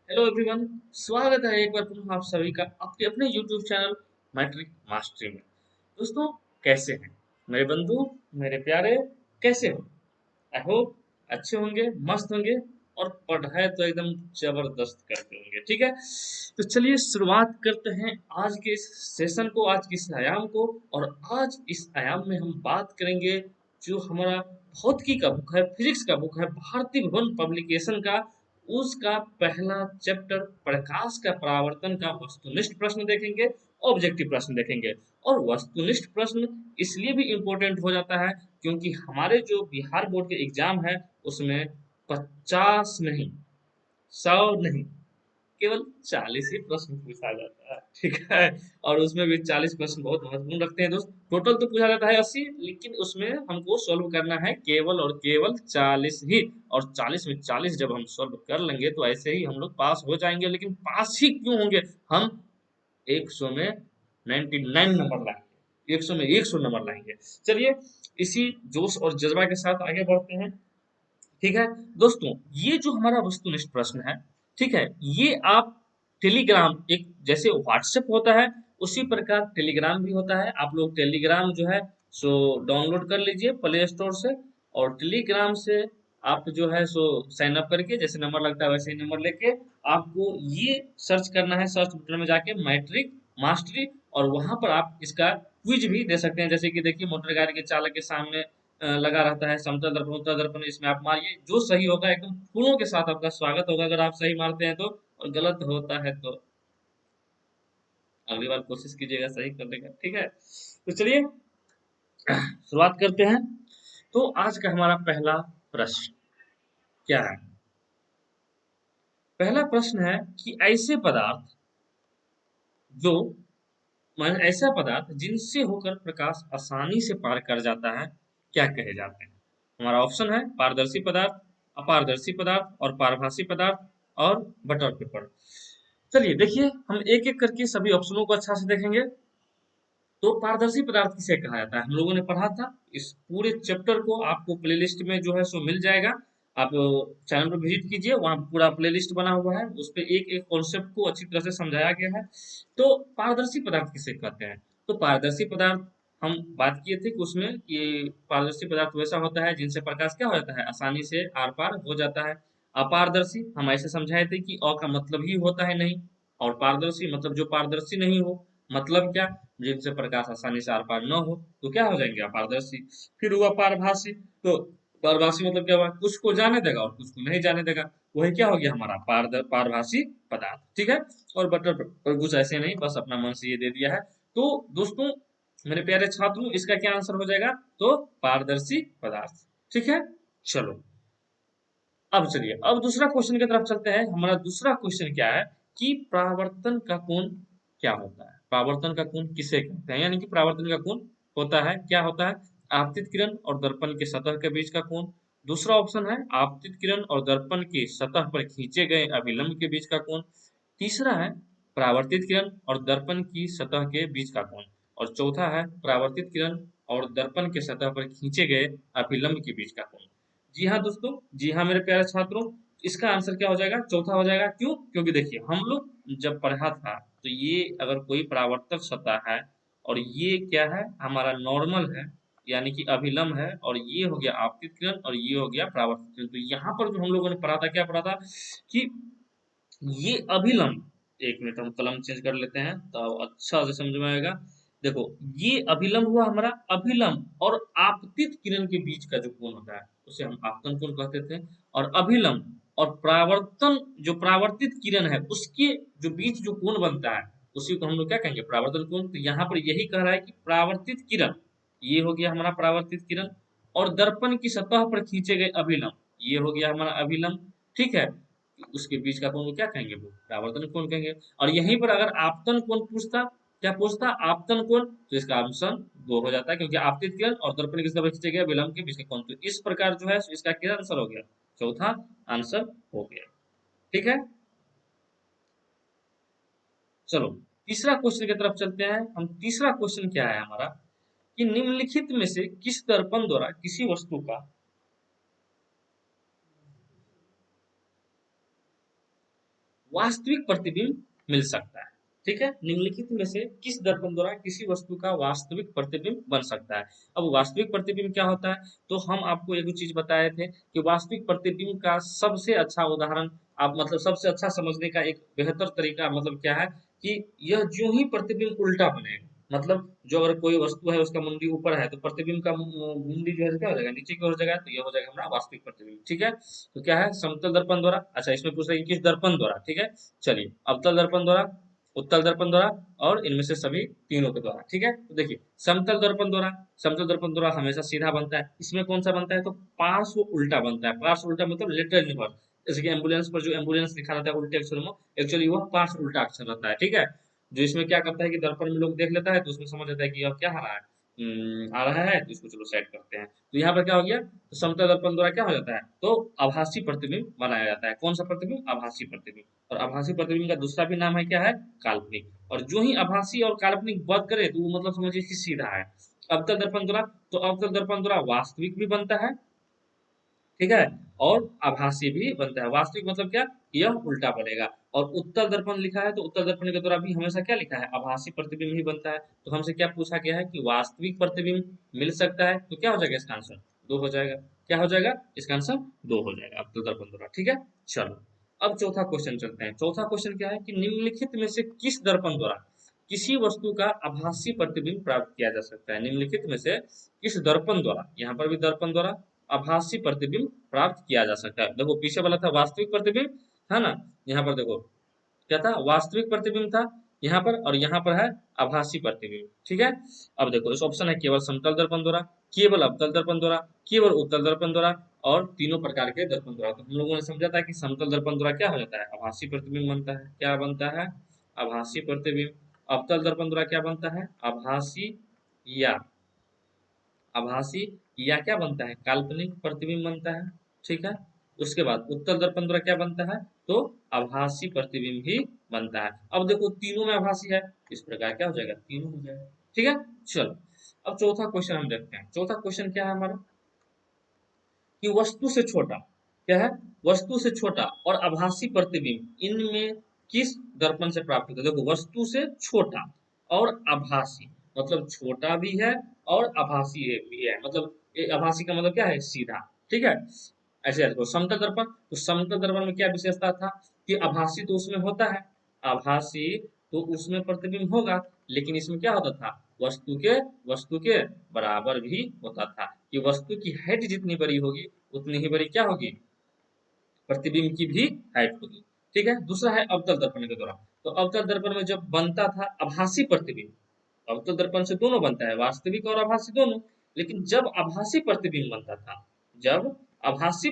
Hello everyone. स्वागत है एक बार पुनः आप सभी का आपके अपने यूट्यूब चैनल मैट्रिक मास्टरी में। दोस्तों, कैसे हैं मेरे बंधु, मेरे प्यारे? कैसे हो? आई होप अच्छे होंगे, मस्त होंगे और पढ़ाई तो एकदम जबरदस्त करते होंगे। ठीक है, तो चलिए शुरुआत करते हैं आज के इस सेशन को, आज के इस आयाम को। और आज इस आयाम में हम बात करेंगे जो हमारा भौतिकी का बुक है, फिजिक्स का बुक है, भारतीय भवन पब्लिकेशन का, उसका पहला चैप्टर प्रकाश का परावर्तन का वस्तुनिष्ठ प्रश्न देखेंगे, ऑब्जेक्टिव प्रश्न देखेंगे। और वस्तुनिष्ठ प्रश्न इसलिए भी इम्पोर्टेंट हो जाता है क्योंकि हमारे जो बिहार बोर्ड के एग्जाम है उसमें 50 नहीं, 100 नहीं, केवल 40 ही प्रश्न पूछा जाता है। ठीक है, और उसमें भी 40 प्रश्न बहुत महत्वपूर्ण रखते हैं दोस्त। टोटल तो पूछा जाता है 80, लेकिन उसमें हमको सॉल्व करना है केवल और केवल 40 ही। और 40 में 40 जब हम सॉल्व कर लेंगे तो ऐसे ही हम लोग पास हो जाएंगे। लेकिन पास ही क्यों होंगे हम? 100 में 99 नंबर लाएंगे, 100 में 100 नंबर लाएंगे। चलिए, इसी जोश और जज्बा के साथ आगे बढ़ते हैं। ठीक है दोस्तों, ये जो हमारा वस्तुनिष्ठ प्रश्न है, ठीक है, ये आप टेलीग्राम, एक जैसे व्हाट्सएप होता है उसी प्रकार टेलीग्राम भी होता है। आप लोग टेलीग्राम जो है सो डाउनलोड कर लीजिए प्ले स्टोर से। और टेलीग्राम से आप जो है सो साइन अप करके, जैसे नंबर लगता है वैसे ही नंबर लेके आपको ये सर्च करना है, सर्च बटन में जाके मैट्रिक मास्टरी। और वहां पर आप इसका क्विज भी दे सकते हैं। जैसे कि देखिए, मोटर गाड़ी के चालक के सामने लगा रहता है समतल दर्पण उत्तल दर्पण, इसमें आप मारिए, जो सही होगा एकदम फूलों के साथ आपका स्वागत होगा अगर आप सही मारते हैं तो। और गलत होता है तो अगली बार कोशिश कीजिएगा सही करने का। ठीक है, तो चलिए शुरुआत करते हैं। तो आज का हमारा पहला प्रश्न क्या है? पहला प्रश्न है कि ऐसे पदार्थ जो ऐसा पदार्थ जिनसे होकर प्रकाश आसानी से पार कर जाता है, क्या कहे जाते हैं? हमारा ऑप्शन है पारदर्शी पदार्थ, अपारदर्शी पदार्थ और पारभासी पदार्थ और बटर पेपर। चलिए देखिए, हम एक एक करके सभी ऑप्शनों को अच्छा से देखेंगे। तो पारदर्शी पदार्थ किसे कहा जाता है, हम लोगों ने पढ़ा था। इस पूरे चैप्टर को आपको प्लेलिस्ट में जो है सो मिल जाएगा। आप चैनल पर विजिट कीजिए, वहाँ पूरा प्लेलिस्ट बना हुआ है, उस पे एक एक कॉन्सेप्ट को अच्छी तरह से समझाया गया है। तो पारदर्शी पदार्थ किसे कहते हैं? तो पारदर्शी पदार्थ हम बात किए थे कि उसमें ये पारदर्शी पदार्थ वैसा होता है जिनसे प्रकाश क्या हो जाता है, आसानी से आर पार हो जाता है। अपारदर्शी हम ऐसे समझाए थे कि अ का मतलब ही होता है नहीं, और पारदर्शी मतलब जो पारदर्शी नहीं हो। मतलब क्या? जिनसे प्रकाश आसानी से आर पार न हो तो क्या हो जाएंगे, अपारदर्शी। फिर हुआ पारभासी। तो पारभासी मतलब क्या हुआ, कुछ को जाने देगा और कुछ को नहीं जाने देगा। वही क्या हो गया हमारा पारभासी पदार्थ। ठीक है, और बटर पर कुछ ऐसे नहीं, बस अपना मन से ये दे दिया है। तो दोस्तों, मेरे प्यारे छात्रों, इसका क्या आंसर हो जाएगा? तो पारदर्शी पदार्थ। ठीक है, चलो अब चलिए, अब दूसरा क्वेश्चन की तरफ चलते हैं। हमारा दूसरा क्वेश्चन क्या है कि परावर्तन का कोण क्या होता है? परावर्तन का कोण किसे कहते हैं, यानी कि परावर्तन का कोण होता है क्या होता है? आपतित किरण और दर्पण के सतह के बीच का कोण। दूसरा ऑप्शन है आपतित किरण और दर्पण की सतह पर खींचे गए अभिलंब के बीच का कोण। तीसरा है परावर्तित किरण और दर्पण की सतह के बीच का कोण। और चौथा है परावर्तित किरण और दर्पण के सतह पर खींचे गए अभिलंब के बीच का कोण। जी हाँ दोस्तों, जी हाँ मेरे प्यारे छात्रों, इसका आंसर क्या हो जाएगा? चौथा हो जाएगा। क्यों? क्योंकि देखिए, हम लोग जब पढ़ा था तो ये अगर कोई परावर्तक सतह है और ये क्या है, हमारा नॉर्मल है, यानी कि अभिलंब है, और ये हो गया आपतित किरण और ये हो गया परावर्तित किरण। तो यहाँ पर जो हम लोगों ने पढ़ा था, क्या पढ़ा था कि ये अभिलंब, एक मिनट हम कलम चेंज कर लेते हैं तो अच्छा से समझ में आएगा। देखो, ये अभिलंब हुआ हमारा, अभिलंब और आपतित किरण के बीच का जो कोण होता है उसे हम आपतन कोण कहते थे। और अभिलंब और परावर्तन, जो परावर्तित किरण है उसके जो बीच जो कोण बनता है उसी को हम लोग क्या कहेंगे, परावर्तन कोण। तो यहाँ पर यही कह रहा है कि परावर्तित किरण, ये हो गया हमारा परावर्तित किरण, और दर्पण की सतह पर खींचे गए अभिलंब, ये हो गया हमारा अभिलंब। ठीक है, उसके बीच का कोण को क्या कहेंगे, वो परावर्तन कोण कहेंगे। और यहीं पर अगर आपतन कोण पूछता, क्या पूछता, आपतन कोण, तो इसका ऑप्शन दो हो जाता है, क्योंकि आपतित किरण और दर्पण की तरफ खींचे गए विलंब के बीच का कोण। तो इस प्रकार जो है इसका क्या आंसर हो गया, चौथा आंसर हो गया। ठीक है, चलो तीसरा क्वेश्चन की तरफ चलते हैं हम। तीसरा क्वेश्चन क्या है हमारा कि निम्नलिखित में से किस दर्पण द्वारा किसी वस्तु का वास्तविक प्रतिबिंब मिल सकता है। ठीक है, निम्नलिखित में से किस दर्पण द्वारा किसी वस्तु का वास्तविक प्रतिबिंब बन सकता है। अब वास्तविक प्रतिबिंब क्या होता है, तो हम आपको एक चीज बताए थे कि वास्तविक प्रतिबिंब का सबसे अच्छा उदाहरण, आप मतलब सबसे अच्छा समझने का एक बेहतर तरीका मतलब क्या है कि यह जो ही प्रतिबिंब उल्टा बनेगा, मतलब जो अगर कोई वस्तु है उसका मुंडी ऊपर है तो प्रतिबिंब का मुंडी जो है क्या हो जाएगा, नीचे की ओर हो जाएगा, तो यह हो जाएगा हमारा वास्तविक प्रतिबिंब। ठीक है, तो क्या है, समतल दर्पण द्वारा। अच्छा, इसमें पूछ रहा है कि किस दर्पण द्वारा। ठीक है, चलिए, अवतल दर्पण द्वारा, उत्तल दर्पण द्वारा और इनमें से सभी तीनों के द्वारा। ठीक है, तो देखिए समतल दर्पण द्वारा, समतल दर्पण द्वारा हमेशा सीधा बनता है। इसमें कौन सा बनता है, तो पार्श्व उल्टा बनता है। पार्श्व उल्टा मतलब लेटरल इनवर्स। जैसे कि एम्बुलेंस पर जो एम्बुलेंस लिखा रहता है उल्टे अक्षर में, एक्चुअली वह पार्श्व उल्टा अक्षर रहता है। ठीक है, जो इसमें क्या करता है कि दर्पण में लोग देख लेता है तो उसमें समझ आता है कि यह क्या आ रहा है, आ रहा है, तो इसको चलो सेट करते हैं। तो यहाँ पर क्या हो गया, तो समतल दर्पण द्वारा क्या हो जाता है, तो आभासी प्रतिबिंब बनाया जाता है। कौन सा प्रतिबिंब, आभासी प्रतिबिंब। और आभासी प्रतिबिंब का दूसरा भी नाम है क्या है, काल्पनिक। और जो ही आभासी और काल्पनिक बात करे तो वो मतलब समझिए कि सीधा है। अवतल दर्पण द्वारा, तो अवतल दर्पण द्वारा वास्तविक भी बनता है, ठीक है, और आभासी भी बनता है। वास्तविक मतलब क्या, यह उल्टा बनेगा। और उत्तल दर्पण लिखा है तो उत्तल दर्पण के द्वारा भी हमेशा क्या लिखा है, आभासी प्रतिबिंब ही बनता है। तो हमसे क्या पूछा गया है कि वास्तविक प्रतिबिंब मिल सकता है, तो क्या हो जाएगा इसका आंसर, दो हो जाएगा। क्या हो जाएगा, इसका आंसर दो हो जाएगा, उत्तल दर्पण द्वारा। ठीक है, चलो अब चौथा क्वेश्चन चलते हैं। चौथा क्वेश्चन क्या है कि निम्नलिखित में से किस दर्पण द्वारा किसी वस्तु का आभासी प्रतिबिंब प्राप्त किया जा सकता है। निम्नलिखित में से किस दर्पण द्वारा, यहाँ पर भी दर्पण द्वारा आभासी प्रतिबिंब प्राप्त किया जा सकता है। देखो पीछे वाला था वास्तविक प्रतिबिंब, है ना, यहाँ पर देखो क्या था, वास्तविक प्रतिबिंब था यहाँ पर, और यहाँ पर है आभासी प्रतिबिंब। ठीक है, अब देखो इस ऑप्शन है केवल समतल दर्पण द्वारा, केवल अवतल दर्पण द्वारा, केवल उत्तल दर्पण द्वारा और तीनों प्रकार के दर्पण द्वारा। तो हम लोगों ने समझा था कि समतल दर्पण द्वारा क्या हो जाता है, आभासी प्रतिबिंब बनता है। क्या बनता है, आभासी प्रतिबिंब। अवतल दर्पण द्वारा क्या बनता है, आभासी या आभासी या क्या बनता है, काल्पनिक प्रतिबिंब बनता है। ठीक है, उसके बाद उत्तल दर्पण द्वारा क्या बनता है, तो आभासी प्रतिबिंब ही बनता है। अब देखो तीनों में आभासी है, इस प्रकार क्या हो जाएगा, तीनों हो जाएगा। ठीक है, चलो अब चौथा क्वेश्चन हम देखते हैं। चौथा क्वेश्चन क्या है हमारा कि वस्तु से छोटा, क्या है, वस्तु से छोटा और आभासी प्रतिबिंब इनमें किस दर्पण से प्राप्त होता है। देखो वस्तु से छोटा और आभासी, मतलब छोटा भी है और आभासी भी है। मतलब आभासी का मतलब क्या है, सीधा। ठीक है, ऐसे देखो समतल दर्पण, तो समतल दर्पण में क्या विशेषता था कि आभासी तो उसमें होता है, आभासी तो उसमें प्रतिबिंब होगा, लेकिन इसमें क्या होता था, वस्तु के बराबर भी होता था, कि वस्तु की हाइट जितनी बड़ी होगी उतनी ही बड़ी क्या होगी, प्रतिबिंब की भी हाइट होगी। ठीक है, दूसरा है अवतल दर्पण के दौरान। तो अवतल दर्पण में जब बनता था आभासी प्रतिबिंब, अवतल दर्पण से दोनों बनता है, वास्तविक और आभासी दोनों। लेकिन जब आभासी प्रतिबिंब बनता था, जब जब आभासी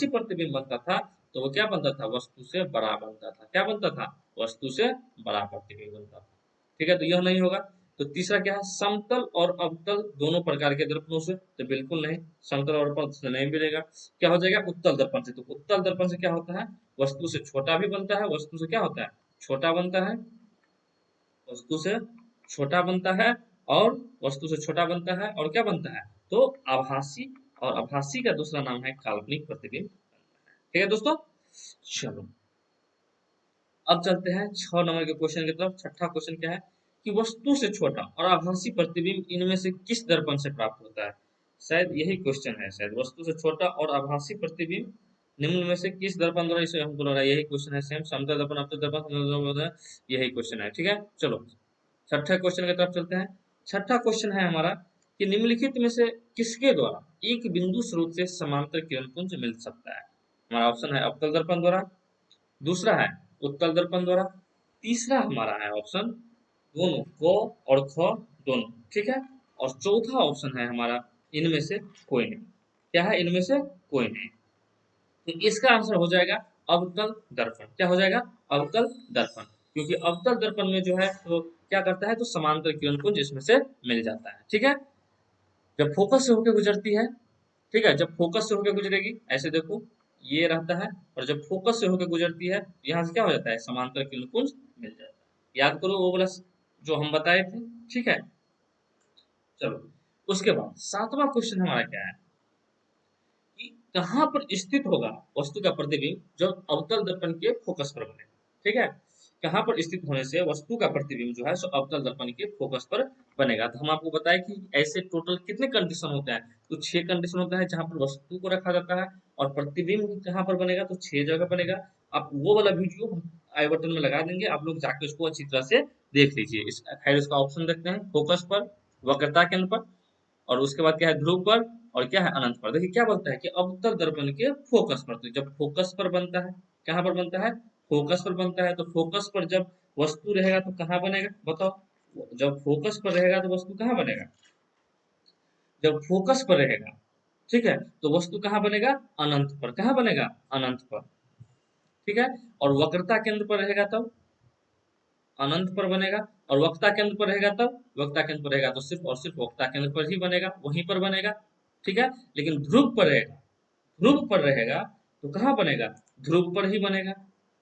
प्रतिबिंब बनता था, तो वो क्या बनता था, वस्तु से बड़ा बनता था। क्या बनता था, वस्तु से बड़ा प्रतिबिंब बनता था। ठीक है, तो यह नहीं होगा। तो तीसरा क्या है, समतल और अवतल दोनों प्रकार के दर्पणों से, तो बिल्कुल नहीं, समतल और अवतल से नहीं मिलेगा। क्या हो जाएगा, उत्तल दर्पण से। तो उत्तल दर्पण से क्या होता है, वस्तु से छोटा भी बनता है, वस्तु से क्या होता है, छोटा बनता है, वस्तु से छोटा बनता है, और वस्तु से छोटा बनता है और क्या बनता है, तो आभासी। और आभासी का दूसरा नाम है काल्पनिक प्रतिबिंब। ठीक है दोस्तों, चलो अब चलते हैं 6 नंबर के क्वेश्चन की तरफ। छठा क्वेश्चन क्या है कि वस्तु से छोटा और आभासी प्रतिबिंब इनमें से किस दर्पण से प्राप्त होता है। शायद यही क्वेश्चन है, शायद वस्तु से छोटा और आभासी प्रतिबिंब निम्न में से किस दर्पण द्वारा, इसे हमको लग रहा है यही क्वेश्चन है, सेम समतल दर्पण, अवतल दर्पण, समतल दर्पण, यही क्वेश्चन है। ठीक है, चलो छठे क्वेश्चन की तरफ चलते हैं। छठा क्वेश्चन है हमारा कि निम्नलिखित में से किसके द्वारा एक बिंदु स्रोत से समांतर किरण पुंज मिल सकता है। हमारा ऑप्शन है अवतल दर्पण द्वारा, दूसरा है उत्तल दर्पण द्वारा, तीसरा हमारा है ऑप्शन दोनों, क और ख दोनों। ठीक है, और चौथा ऑप्शन है हमारा इनमें से कोई नहीं। क्या है, इनमें से कोई नहीं। तो इसका आंसर हो जाएगा अवतल दर्पण। क्या हो जाएगा, अवतल दर्पण। क्योंकि अवतल दर्पण में जो है तो क्या करता है, तो समांतर किरण पुंज इसमें से मिल जाता है। ठीक है, जब फोकस से होकर गुजरती है, ठीक है, जब फोकस से होकर गुजरेगी ऐसे देखो ये रहता है, और जब फोकस से होकर गुजरती है यहाँ से क्या हो जाता है, समांतर किरण पुंज मिल जाता है। याद करो वो वाला जो हम बताए थे। ठीक है, चलो उसके बाद सातवां क्वेश्चन हमारा क्या है कि कहाँ पर स्थित होगा वस्तु का प्रतिबिंब जब अवतल दर्पण के फोकस पर बने। ठीक है, कहाँ पर स्थित होने से वस्तु का प्रतिबिंब जो है सो अवतल दर्पण के फोकस पर बनेगा। तो हम आपको बताएं कि ऐसे टोटल कितने कंडीशन होते हैं। तो 6 कंडीशन होता है जहाँ पर वस्तु को रखा जाता है, और प्रतिबिंब कहाँ पर बनेगा तो 6 जगह बनेगा। आप वो वाला वीडियो हम आई बटन में लगा देंगे, आप लोग जाके उसको अच्छी तरह से देख लीजिए। खैर इसका ऑप्शन देखते हैं, फोकस पर, वक्रता केंद्र पर, और उसके बाद क्या है ध्रुव पर, और क्या है अनंत पर। देखिए क्या बोलता है कि अवतल दर्पण के फोकस पर। तो जब फोकस पर बनता है, कहाँ पर बनता है, फोकस पर बनता है। तो फोकस पर जब वस्तु रहेगा तो कहाँ बनेगा बताओ। जब फोकस पर रहेगा तो वस्तु कहाँ बनेगा, जब फोकस पर रहेगा, ठीक है, तो वस्तु कहाँ बनेगा, अनंत पर। कहाँ बनेगा, अनंत पर। ठीक है, और वक्रता केंद्र पर रहेगा तब अनंत पर बनेगा, और वक्ता केंद्र पर रहेगा तब, वक्ता केंद्र पर रहेगा तो सिर्फ और सिर्फ वक्ता केंद्र पर ही बनेगा, वहीं पर बनेगा। ठीक है, लेकिन ध्रुव पर रहेगा, ध्रुव पर रहेगा तो कहाँ बनेगा, ध्रुव पर ही बनेगा।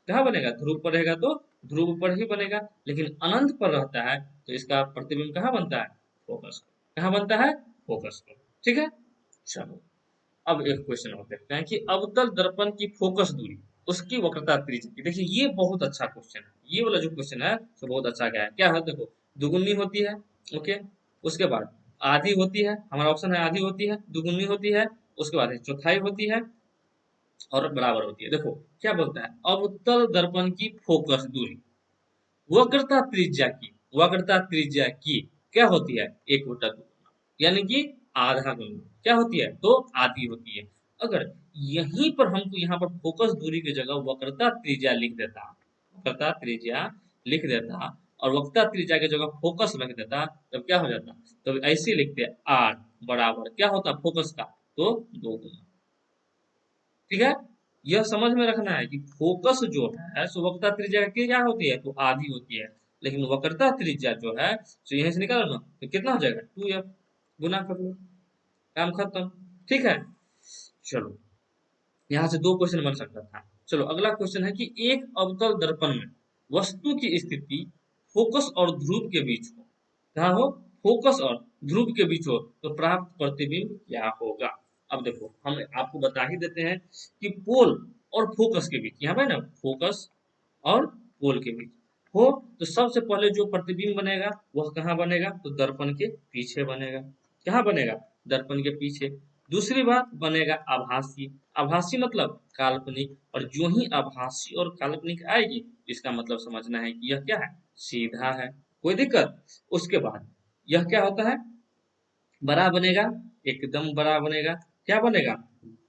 कहाँ बनेगा, ध्रुव पर रहेगा तो ध्रुव पर ही बनेगा। लेकिन अनंत पर रहता है तो इसका प्रतिबिंब कहाँ बनता है, फोकस पर। कहाँ बनता है, फोकस पर। ठीक है, चलो अब एक क्वेश्चन और देखते हैं कि अवतल दर्पण की फोकस दूरी उसकी वक्रता त्रिज्या की। देखिए ये बहुत अच्छा क्वेश्चन है, ये वाला जो क्वेश्चन है तो बहुत अच्छा क्या है देखो, दुगुनी होती है, ओके, उसके बाद आधी होती है, हमारा ऑप्शन है आधी होती है, दुगुनी होती है, उसके बाद है चौथाई होती है, और बराबर होती है। देखो क्या बोलता है, अवतल दर्पण की फोकस दूरी वक्रता त्रिज्या की, वक्रता त्रिज्या की क्या होती है, एक बटा दो, यानी कि आधा गुना। क्या होती है, तो आधी होती है। अगर यहीं पर हमको यहाँ पर फोकस दूरी की जगह वक्रता त्रिज्या लिख देता, वक्रता त्रिज्या लिख देता, और वक्रता त्रिज्या की जगह फोकस रख देता, तब क्या हो जाता, तब ऐसे लिखते आर बराबर क्या होता फोकस का, तो 2 गुना। ठीक है, यह समझ में रखना है कि फोकस जो है सो वक्रता त्रिज्या की क्या होती है, तो आधी होती है। लेकिन वक्रता त्रिज्या जो है तो यहीं से निकालो ना, तो कितना हो जाएगा 2f, गुना कर लो, काम खत्म। ठीक है, चलो यहाँ से 2 क्वेश्चन बन सकता था। चलो अगला क्वेश्चन है कि एक अवतल दर्पण में वस्तु की स्थिति फोकस और ध्रुव के बीच हो, कहाँ हो, फोकस और ध्रुव के बीच हो, तो प्राप्त प्रतिबिंब क्या होगा। अब देखो हम आपको बता ही देते हैं कि पोल और फोकस के बीच, यहाँ पे ना फोकस और पोल के बीच हो, तो सबसे पहले जो प्रतिबिंब बनेगा वह कहाँ बनेगा, तो दर्पण के पीछे बनेगा। कहाँ बनेगा, दर्पण के पीछे। दूसरी बात बनेगा आभासी, आभासी मतलब काल्पनिक, और जो ही आभासी और काल्पनिक आएगी इसका मतलब समझना है कि यह क्या है, सीधा है, कोई दिक्कत। उसके बाद यह क्या होता है, बड़ा बनेगा, एकदम बड़ा बनेगा। क्या बनेगा,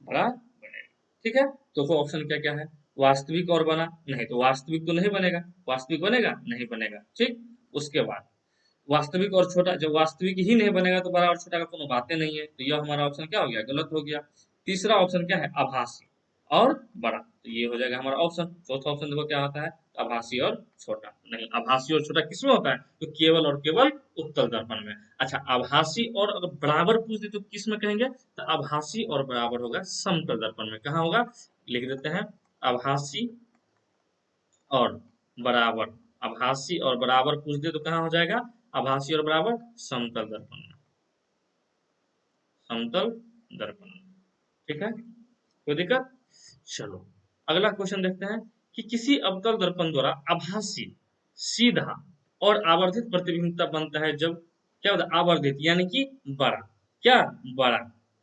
बड़ा बनेगा। ठीक है, तो वो ऑप्शन क्या क्या है, वास्तविक और बना, नहीं तो वास्तविक तो नहीं बनेगा, वास्तविक बनेगा नहीं बनेगा। ठीक, उसके बाद वास्तविक और छोटा, जब वास्तविक ही नहीं बनेगा तो बड़ा और छोटा का कोनो बातें नहीं है, तो यह हमारा ऑप्शन क्या हो गया, गलत हो गया। तीसरा ऑप्शन क्या है, आभासी और बड़ा, तो ये हो जाएगा हमारा ऑप्शन। चौथा ऑप्शन देखो क्या होता है, आभासी और छोटा। नहीं, आभासी और छोटा किसमें होता है, तो केवल और केवल उत्तल दर्पण में। अच्छा, आभासी और अगर बराबर पूछ दे तो किस में कहेंगे, तो आभासी और बराबर होगा समतल दर्पण में। कहाँ होगा, लिख देते हैं आभासी और बराबर। आभासी और बराबर पूछ दे तो कहाँ हो जाएगा, आभासी और बराबर समतल दर्पण में, समतल दर्पण में। ठीक है, कोई दिक्कत। चलो अगला क्वेश्चन देखते हैं कि किसी अवतल दर्पण द्वारा आभासी, सीधा और आवर्धित प्रतिबिंब तब बनता है जब, क्या होता है, आवर्धित यानी कि बड़ा, क्या, बड़ा।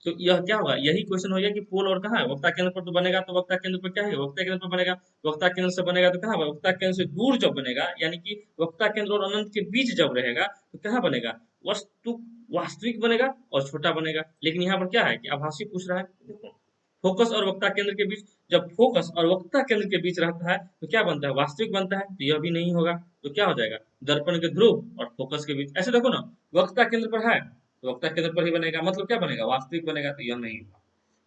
तो यह क्या होगा, यही क्वेश्चन हो गया कि पोल और कहाँ है, वक्ता केंद्र पर तो बनेगा, तो वक्ता केंद्र पर क्या है, वक्ता केंद्र पर बनेगा। वक्ता केंद्र से बनेगा तो कहाँ, वक्ता केंद्र से दूर जब बनेगा, यानी कि वक्ता केंद्र और अनंत के बीच जब रहेगा तो कहाँ बनेगा, वस्तु वास्तविक बनेगा और छोटा बनेगा। लेकिन यहाँ पर क्या है कि आभासी पूछ रहा है। देखो फोकस और वक्ता केंद्र के बीच, जब फोकस और वक्ता केंद्र के बीच रहता है तो क्या बनता है, वास्तविक बनता है, तो यह भी नहीं होगा। तो क्या हो जाएगा, दर्पण के ध्रुव और फोकस के बीच। ऐसे देखो ना, वक्ता केंद्र पर है तो वक्ता केंद्र पर ही बनेगा, मतलब क्या बनेगा, वास्तविक बनेगा, तो यह नहीं होगा।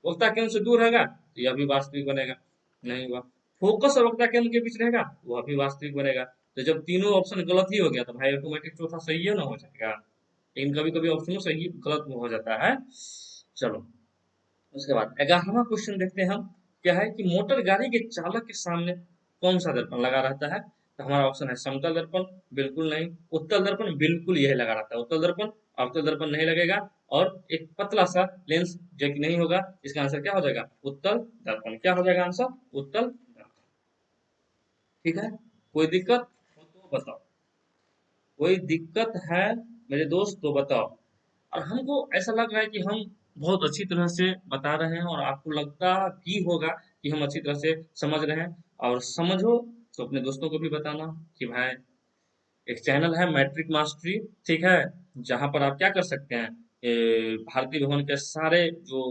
वक्ता केंद्र से दूर रहेगा तो यह भी वास्तविक बनेगा, नहीं हुआ। फोकस और वक्ता केंद्र के बीच रहेगा वह भी वास्तविक बनेगा। तो जब तीनों ऑप्शन गलत ही हो गया तो भाई ऑटोमेटिक चौथा सही है ना हो जाएगा। लेकिन कभी कभी ऑप्शन सही गलत हो जाता है। चलो उसके बाद 11वां क्वेश्चन देखते हैं हम, क्या है कि मोटर गाड़ी के चालक के सामने कौन सा दर्पण लगा रहता है। तो हमारा ऑप्शन है समतल दर्पण, बिल्कुल नहीं। उत्तल दर्पण, बिल्कुल यही लगा रहता है उत्तल दर्पण। अवतल दर्पण नहीं लगेगा। और एक पतला सा लेंस जो कि नहीं होगा, इसका आंसर क्या हो जाएगा? उत्तल दर्पण। क्या हो जाएगा आंसर? उत्तल दर्पण। ठीक है, कोई दिक्कत हो तो बताओ, कोई दिक्कत है मेरे दोस्त तो बताओ। और हमको ऐसा लग रहा है कि हम बहुत अच्छी तरह से बता रहे हैं, और आपको लगता भी होगा कि हम अच्छी तरह से समझ रहे हैं। और समझो तो अपने दोस्तों को भी बताना कि भाई एक चैनल है मैट्रिक मास्टरी, ठीक है, जहां पर आप क्या कर सकते हैं, भारतीय भवन के सारे जो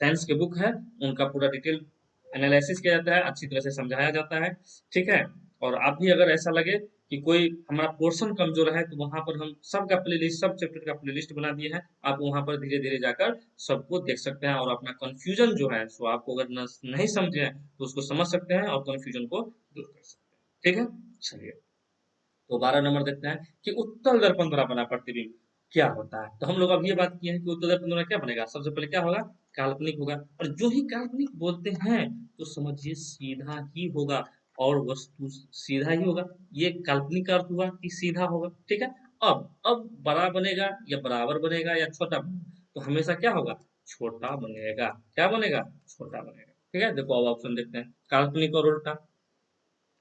साइंस के बुक है उनका पूरा डिटेल एनालिसिस किया जाता है, अच्छी तरह से समझाया जाता है। ठीक है, और आप भी अगर ऐसा लगे कि कोई हमारा पोर्शन कमजोर है, तो वहां पर हम सबका प्लेलिस्ट, सब चैप्टर का प्लेलिस्ट बना दिए हैं। आप वहां पर धीरे धीरे जाकर सबको देख सकते हैं, और अपना कंफ्यूजन जो है सो आपको अगर नहीं समझे हैं तो उसको समझ सकते हैं और कंफ्यूजन को दूर कर सकते हैं। ठीक है, चलिए तो 12 नंबर देखते हैं कि उत्तल दर्पण द्वारा बना प्रतिबिंब क्या होता है। तो हम लोग अब ये बात किए हैं कि उत्तल दर्पण द्वारा क्या बनेगा, सबसे पहले क्या होगा? काल्पनिक होगा। और जो ही काल्पनिक बोलते हैं तो समझिए सीधा ही होगा, और वस्तु सीधा ही होगा। ये काल्पनिक का अर्थ हुआ कि सीधा होगा। ठीक है, अब बड़ा बनेगा या बराबर बनेगा या छोटा बनेगा, तो हमेशा क्या होगा? छोटा बनेगा। क्या बनेगा? छोटा बनेगा। ठीक है, देखो अब ऑप्शन देखते हैं, काल्पनिक और उल्टा।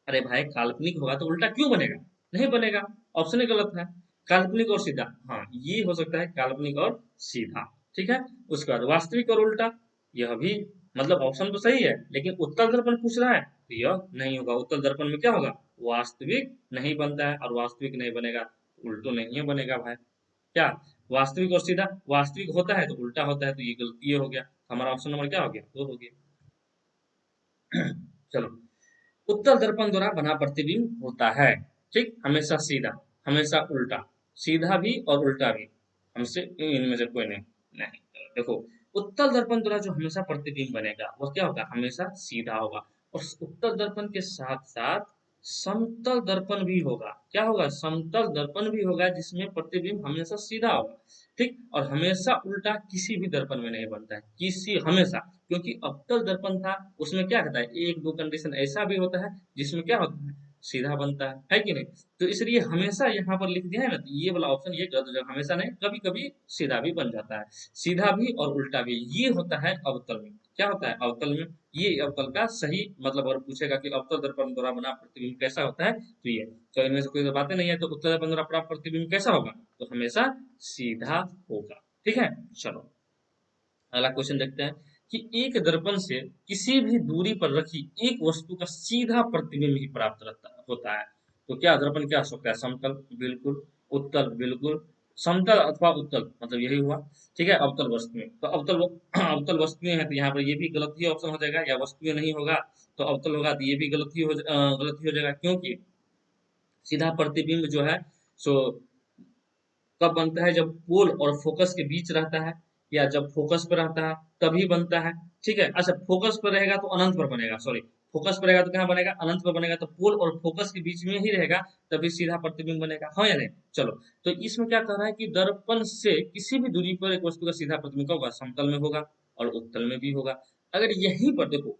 अरे भाई काल्पनिक होगा तो उल्टा क्यों बनेगा? नहीं बनेगा, ऑप्शन ही गलत है। काल्पनिक और सीधा, हाँ ये हो सकता है काल्पनिक और सीधा। ठीक है, उसके बाद वास्तविक और उल्टा, यह भी मतलब ऑप्शन तो सही है, लेकिन उत्तल दर्पण पूछ रहा है तो यह नहीं होगा। उत्तल दर्पण में क्या होगा? वास्तविक नहीं बनता है, और वास्तविक नहीं बनेगा तो उल्टो नहीं बनेगा भाई। क्या वास्तविक और सीधा? वास्तविक होता है तो उल्टा होता है, तो ये गलती हो गया। हमारा ऑप्शन नंबर क्या हो गया? दो हो गया। चलो, उत्तल दर्पण द्वारा बना प्रतिबिंब होता है, ठीक, हमेशा सीधा, हमेशा उल्टा। सीधा भी और उल्टा भी, हमसे इनमें से कोई नहीं। नहीं, देखो उत्तल दर्पण द्वारा जो हमेशा प्रतिबिंब बनेगा वो क्या होगा? हमेशा सीधा होगा। और उत्तल दर्पण के साथ साथ समतल दर्पण भी होगा। क्या होगा? समतल दर्पण भी होगा, जिसमें प्रतिबिंब हमेशा सीधा होगा। ठीक, और हमेशा उल्टा किसी भी दर्पण में नहीं बनता है, किसी हमेशा। क्योंकि अवतल दर्पण था, उसमें क्या होता है, एक दो कंडीशन ऐसा भी होता है जिसमें क्या होता है, सीधा बनता है कि नहीं? तो इसलिए हमेशा यहाँ पर लिख दिया है ना, तो ये वाला ऑप्शन ये गलत हो जाएगा। हमेशा नहीं, कभी कभी सीधा भी बन जाता है। सीधा भी और उल्टा भी, ये होता है अवतल में। क्या होता है अवतल में? ये अवतल का सही मतलब, अगर पूछेगा कि अवतल दर्पण द्वारा बना प्रतिबिंब कैसा होता है, तो ये। तो इनमें से कोई तो बातें नहीं है, तो उत्तल दर्पण द्वारा प्राप्त प्रतिबिंब कैसा होगा? तो हमेशा सीधा होगा। ठीक है, चलो अगला क्वेश्चन देखते हैं कि एक दर्पण से किसी भी दूरी पर रखी एक वस्तु का सीधा प्रतिबिंब ही प्राप्त होता है। तो क्या दर्पण क्या हो सकता है? समतल, बिल्कुल। उत्तल, बिल्कुल। समतल अथवा उत्तल, मतलब यही हुआ। ठीक है, अवतल वस्तुएं, तो अवतल वस्तुएं हैं, तो यहाँ पर ये भी गलत ही ऑप्शन हो जाएगा, या वस्तुएं नहीं होगा तो अवतल होगा, तो ये भी गलत ही हो जाएगा। क्योंकि सीधा प्रतिबिंब जो है सो कब बनता है? जब पोल और फोकस के बीच रहता है, या जब फोकस पर रहता है तभी बनता है। ठीक है, अच्छा फोकस पर रहेगा तो अनंत पर बनेगा, सॉरी, फोकस पर रहेगा तो कहाँ बनेगा? अनंत पर बनेगा। तो पोल और फोकस के बीच में ही रहेगा, तभी सीधा प्रतिबिंब बनेगा। हाँ या नहीं? चलो, तो इसमें क्या कह रहा है कि दर्पण से किसी भी दूरी पर एक वस्तु का सीधा प्रतिबिंब कब होगा? समतल में होगा और उत्तल में भी होगा। अगर यहीं पर देखो,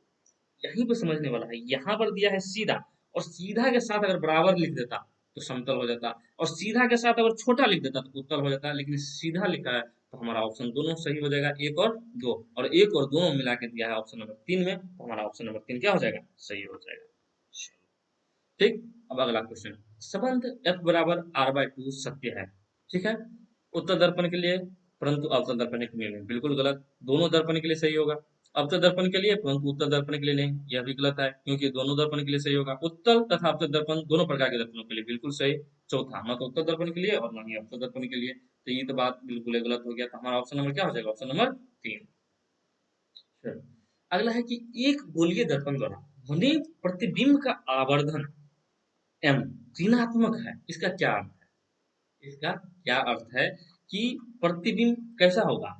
यहीं पे समझने वाला है, यहाँ पर दिया है सीधा, और सीधा के साथ अगर बराबर लिख देता तो समतल हो जाता, और सीधा के साथ अगर छोटा लिख देता तो उत्तल हो जाता। लेकिन सीधा लिखा है तो हमारा ऑप्शन दोनों सही हो जाएगा, एक और दो, और एक और दो मिला के दिया है ऑप्शन नंबर 3 में, तो हमारा ऑप्शन नंबर 3 क्या हो जाएगा? सही हो जाएगा। ठीक, अब अगला क्वेश्चन, संबंध F बराबर R/2 सत्य है। ठीक है, उत्तर दर्पण के लिए, परंतु अवतल दर्पण के लिए नहीं, बिल्कुल गलत। दोनों दर्पण के लिए सही होगा, अवतल दर्पण के लिए परंतु उत्तर दर्पण के लिए नहीं, यह भी गलत है, क्योंकि दोनों दर्पण के लिए सही होगा। उत्तल तथा अवतल दर्पण दोनों प्रकार के दर्पणों के लिए बिल्कुल सही। चौथा, न तो उत्तर दर्पण के लिए और न ही अवतल दर्पण के लिए, तो ये तो बात बिल्कुल ही गलत हो गया। तो हमारा ऑप्शन नंबर क्या हो जाएगा? Option number 3। चलो, अगला है कि एक गोलीय दर्पण द्वारा बने प्रतिबिंब का आवर्धन एम ऋणात्मक है, इसका क्या अर्थ है? इसका क्या अर्थ है कि प्रतिबिंब कैसा होगा?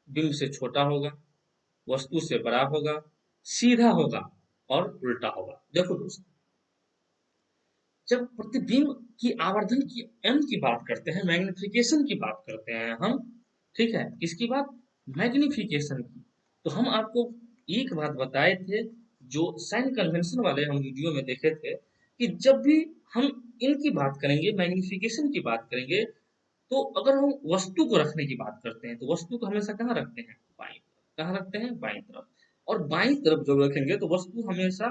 बिंब से छोटा होगा, वस्तु से बड़ा होगा, सीधा होगा और उल्टा होगा। देखो दोस्तों, जब प्रतिबिंब की आवर्धन की एम की बात करते हैं, मैग्निफिकेशन की बात करते हैं हम, ठीक है, किसकी बात? मैग्निफिकेशन की। तो हम आपको एक बात बताए थे, जो साइन कन्वेंशन वाले हम वीडियो में देखे थे, कि जब भी हम इनकी बात करेंगे, मैग्नीफिकेशन की बात करेंगे, तो अगर हम वस्तु को रखने की बात करते हैं तो वस्तु को हमेशा कहाँ रखते हैं? बाईं तरफ। कहाँ रखते हैं? बाईं तरफ। और बाईं तरफ जब रखेंगे तो वस्तु हमेशा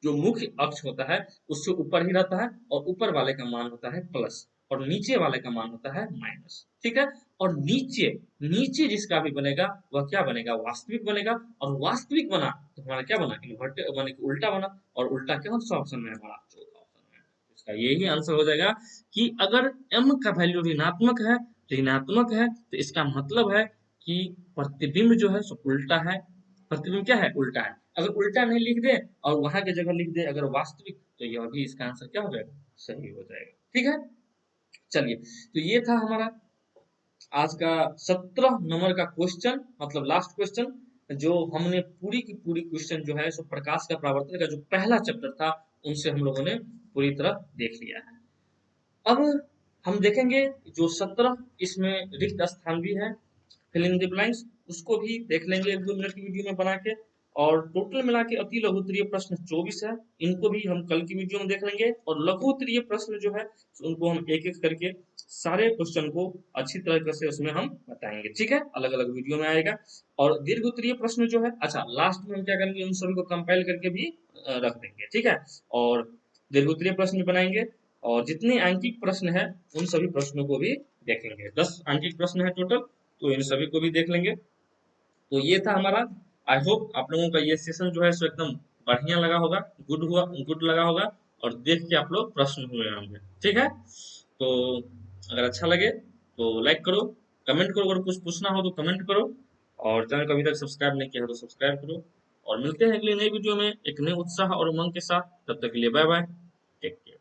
जो मुख्य अक्ष होता है उससे ऊपर ही रहता है, और ऊपर वाले का मान होता है प्लस, और नीचे वाले का मान होता है माइनस। ठीक है। और नीचे नीचे जिसका भी बनेगा वह क्या बनेगा? वास्तविक बनेगा। और वास्तविक बना तो हमारा क्या बना? इन्वर्टेड माने कि उल्टा बना। और उल्टा कौन सा ऑप्शन में है? हमारा चौथा ऑप्शन में। इसका यही आंसर हो जाएगा कि अगर m का वैल्यू ऋणात्मक है तो इसका मतलब है कि प्रतिबिंब जो है सो उल्टा है। प्रतिबिंब क्या है? उल्टा है। अगर उल्टा नहीं लिख दे और वहां की जगह लिख दे अगर वास्तविक, तो यह भी इसका आंसर क्या हो जाएगा? सही हो जाएगा। ठीक है। चलिए, तो ये था हमारा आज का 17 नंबर का क्वेश्चन, मतलब लास्ट क्वेश्चन, जो हमने पूरी की पूरी क्वेश्चन जो है सो प्रकाश का परावर्तन का जो पहला चैप्टर था उनसे हम लोगों ने पूरी तरह देख लिया है। अब हम देखेंगे जो 17 इसमें रिक्त स्थान भी है, फिल इन द ब्लैंक्स, उसको भी देख लेंगे 1-2 मिनट की वीडियो में बना के। और टोटल मिला के अति लघु उत्तरीय प्रश्न 24 है, इनको भी हम कल की वीडियो में देख लेंगे। और लघु उत्तरीय प्रश्न जो है उनको हम एक एक करके सारे क्वेश्चन को अच्छी तरीके से उसमें हम बताएंगे। ठीक है, अलग अलग वीडियो में आएगा। और दीर्घ उत्तरीय प्रश्न जो है, अच्छा लास्ट में हम क्या करेंगे, उन सभी को कंपाइल करके भी रख देंगे। ठीक है। और दीर्घ उत्तरीय प्रश्न भी बनाएंगे, और जितने आंकिक प्रश्न है उन सभी प्रश्नों को भी देखेंगे। 10 आंकिक प्रश्न है टोटल, तो इन सभी को भी देख लेंगे। तो ये था हमारा। आई होप आप लोगों का ये सेशन जो है सो एकदम बढ़िया लगा होगा, गुड लगा होगा, और देख के आप लोग प्रश्न हुए होंगे। ठीक है। तो अगर अच्छा लगे तो लाइक करो, कमेंट करो, अगर कुछ पूछना हो तो कमेंट करो, और चैनल को अभी तक सब्सक्राइब नहीं किया है तो सब्सक्राइब करो। और मिलते हैं अगली नई वीडियो में एक नए उत्साह और उमंग के साथ। तब तक के लिए बाय बाय, टेक केयर।